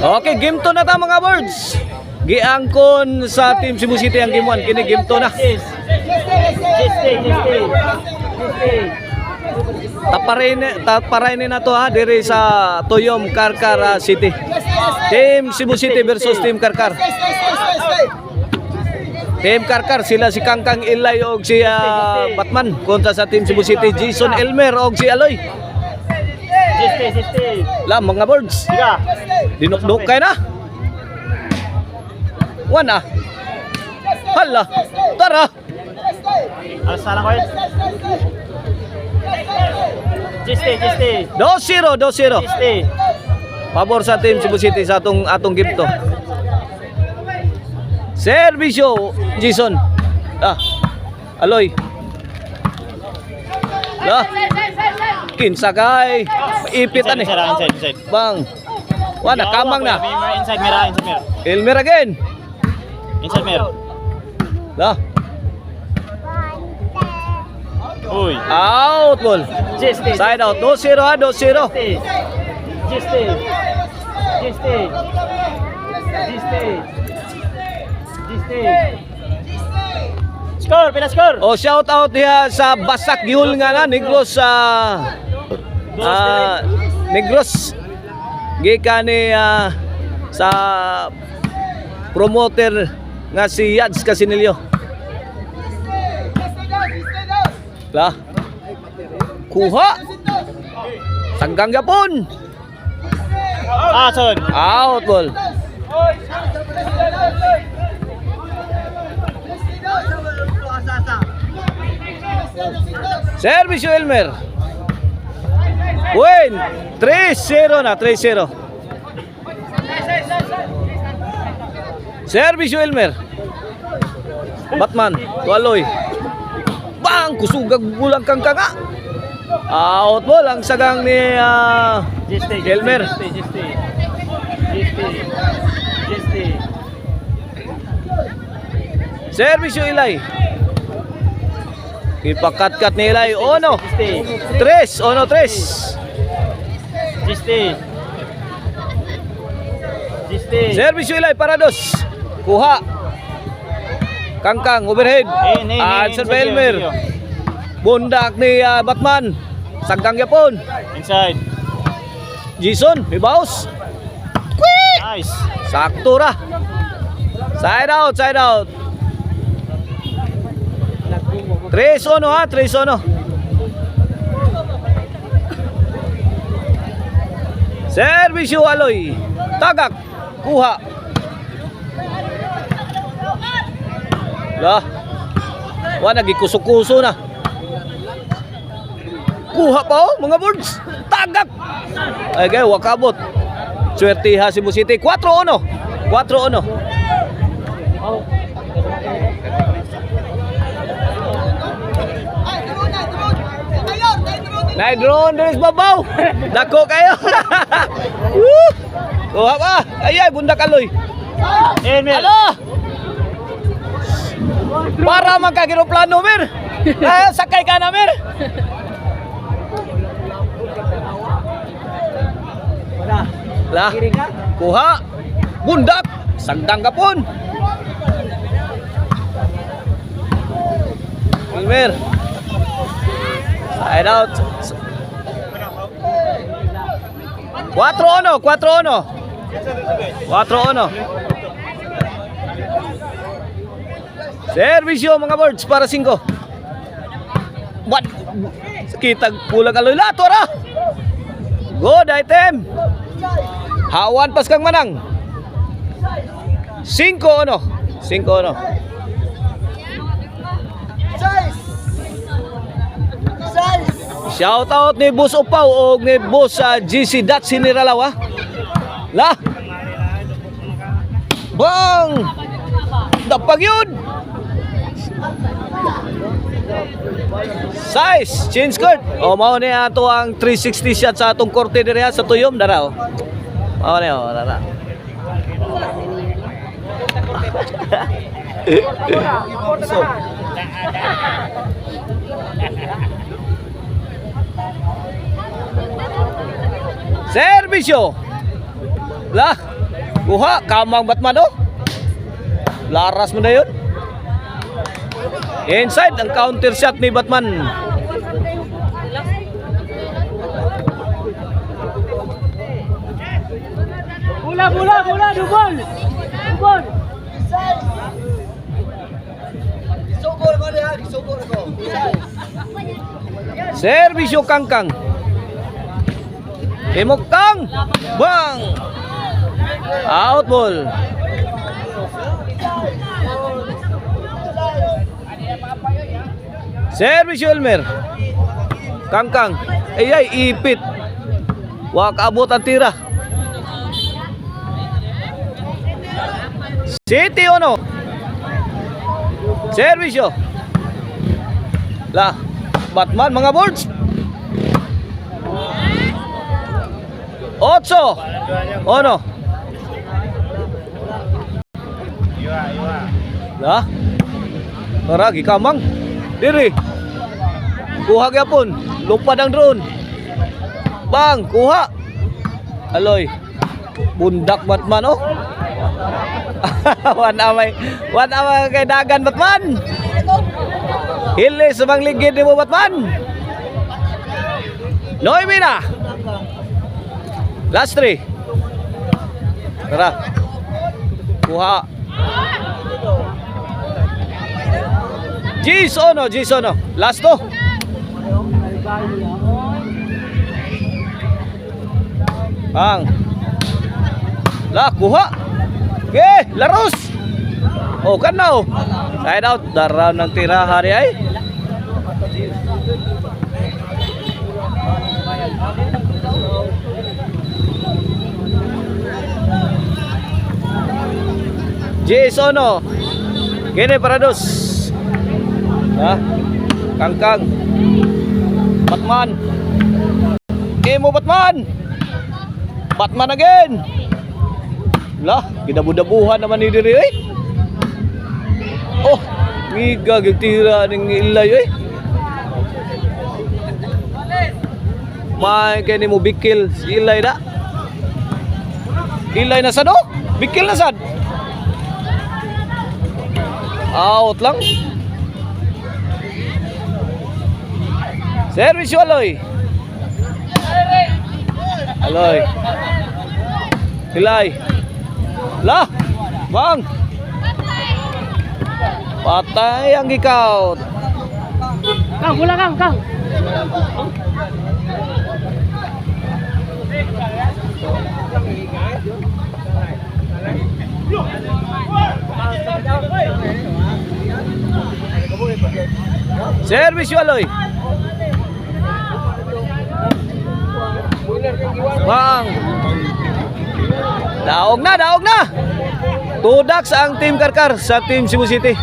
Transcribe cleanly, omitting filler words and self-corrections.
Okay, game 2 na ta mga birds. Giangkon sa Team Cebu City ang game 1. Kini game 2 na. Taparay na to ha diri sa Toyom Karkar City. Team Cebu City versus Team Karkar. Team Karkar sila si Kangkang Ilay og si Batman kontra sa Team Cebu City Jason Elmer og si Aloy. La mga birds. Dinukduk kay na. Wana. Hala. Tara. Alasara ko yun. Jiste. 2-0. Jiste. Pabor sa Team Cebu City sa atong game to. Servisyo Jason. Aloy. La. Kinsa kay ipitan eh. Inside. Bang. Wana kamang na. Inside Mira. Elmer again. Inside Mira. La. Uy. Out ball. Jiste. Side out. 2-0 ha. 2-0. Jiste. Pila score. Oh, shout out diha sa Basak Gihul nga na Negros Negros gikan ni sa promoter nga si Yads Casinilio. La. Kuha. Sanggang yapon. Son. Out ball. Servisyo Elmer. Win. 3-0 na. 3-0. Servisyo Elmer. Batman. Tualoy. Bang! Kusugag bulang Kangkang. Out ball ang sagang ni Elmer. Jiste. Servisyo Ilay. Ipakat-kat ni Ilay. Ono. 3. Ono 3. Jiste. Servisyo Ilay para 2. Kuha. Kangkang overhead. Answer by Elmer. Bundak ni Batman. Sagkang yapon. Inside. Jason, may bounce. Nice. Sakto ra. Side out. 3-1 ha, 3-1. Servisyo Aloy. Tagak. Kuha. Lah. Wala gikusok-kuso na. Kuha pa oh, mga birds. Tagak. Ay gay wakabot. Swerte ha Cebu City. 4-1. 4-1. Naidron deres babaw. Dako kayo. Kuha pa. Ay bundak Aloy. Alo. Para magkagiro plano Mer. Sakay ka na Mer. Lah. Kuha. Bundak. Sagdang kapon. Elmer. Side out. 4-1. 4-1. Servisyo mga birds para 5. What? Kitag pulang Aloy lato ra. Good item. Hawan pas kang manang. 5-1. Shout out ni Boss Upaw o ni Boss GC Dat Siniralaw ha. La. Bang. Dapag yun. Size, change skirt. O mao ni ato ang 360 shot sa atong korte diri sa Tuyom dara o. Mao ni o dara. So. Servisyo. Lah. Kuha. Kamang Batman oh. Laras mo na yun. Inside ang counter shot ni Batman. Bola, dubol. Dubol. Servisyo Kangkang. Timok Kang. Bang. Out ball. Servisyo Elmer. Kangkang. Ay ipit. Wak abot ang tira. City Ono. Servisyo. Lah. Batman mga boards. 8. Ono. Lah. Tara gikamang. Diri. Kuha gyapon. Lupad ang drone. Bang, kuha. Aloy. Bundak Batman oh. Wan amay kay dagan Batman. Hili subang ligid ni mo Batman. Noemi na. Last 3. Tara. Kuha. Gis Ono. Last 2. Bang. Lah, kuha. Larus. Oh, kan now. Side out. Daraw ng tira hari ay. Jasono. Kini parados. Ha? Kangkang. Batman. Emo Batman. Batman again. Lah, gidabu-dabuhan naman ni diri eh. Oh, miga gitira ning ilay eh. May kani mo bikil si ilay da. Ilay na sad oh. Bikil na sad. Out lang. Servisyo Aloy. Hilay. Lah, bang. Patay ang ikaw. Kang, bola Kang. Servisyo Aloy. Bang. Daog na. Tudak sa ang Team Karkar sa Team Cebu City.